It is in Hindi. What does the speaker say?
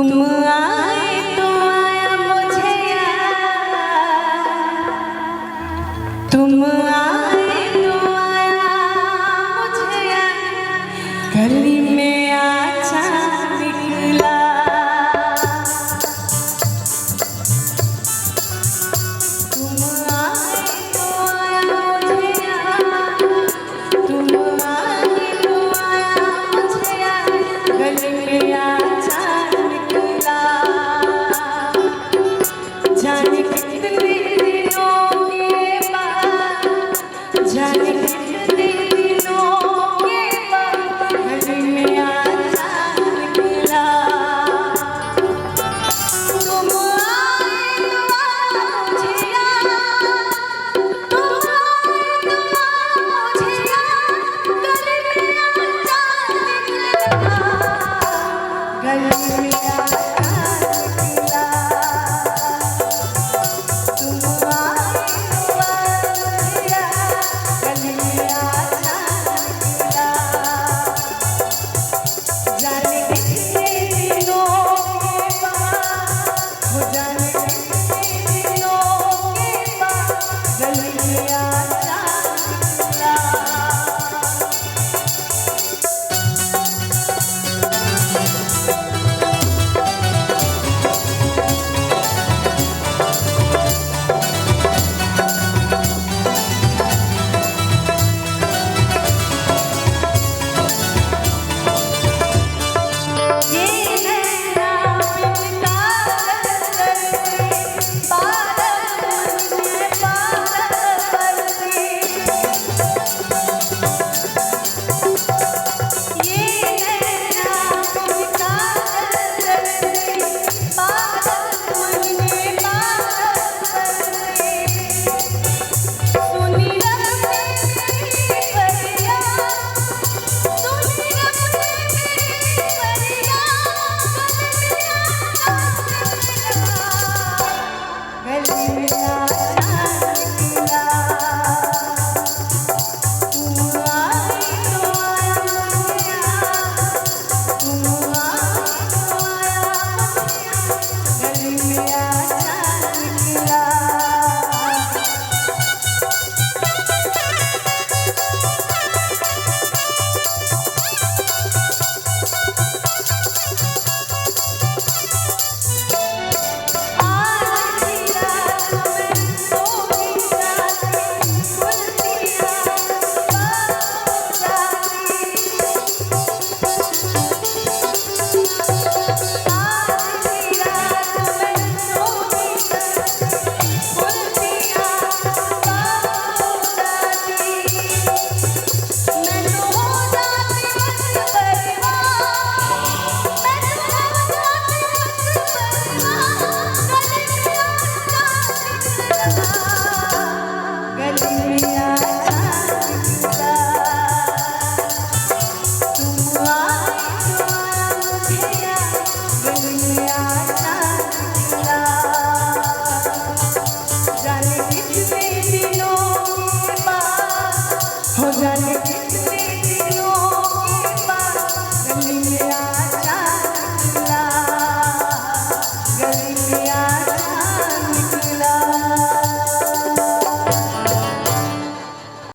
तुम आए तो आया मुझे याद, तुम आए तो आया मुझे याद, गली में आचा निकला। तुम आए तो आया मुझे याद, तुम आए तो आया मुझे याद, गली में आचा निकला। जाने कितने दिनों के बाद, जाने कितने दिनों के बाद, गली में आचा निकला। तुम आए तो आया मुझे याद, तुम आए तो आया मुझे याद, गली में आचा निकला, गली में आचा निकला। तुम आए तो आया मुझे याद, गली में आचा निकला। जाने कितने दिनों के बाद, हो जाने कितने दिनों के बाद, गली में आचा निकला। ये नैना बिनता करते, बादल मुझे बादल करते। ये नैना बिनता करते, बादल मुझे बादल करते। सुनी रब मेरी फरियाद, सुनी रब मेरी फरियाद, गली में आचा निकला। तुम आए तो आया मुझे याद, तुम आए तो आया मुझे याद, गली में आचा निकला। आज की रात में सोई रातें खुलतियाँ बाहों जाती। आज की रात में सोई रातें खुलतियाँ बाहों जाती। मैं तो हो जाती बस परवाह, मैं तो हो जाती बस परवाह, गली में आचा निकला, गली में आचा निकला। तुम आए तो आया मुझे याद, गली में आचा निकला। जाने कितने दिनों के बाद, हो जाने कितने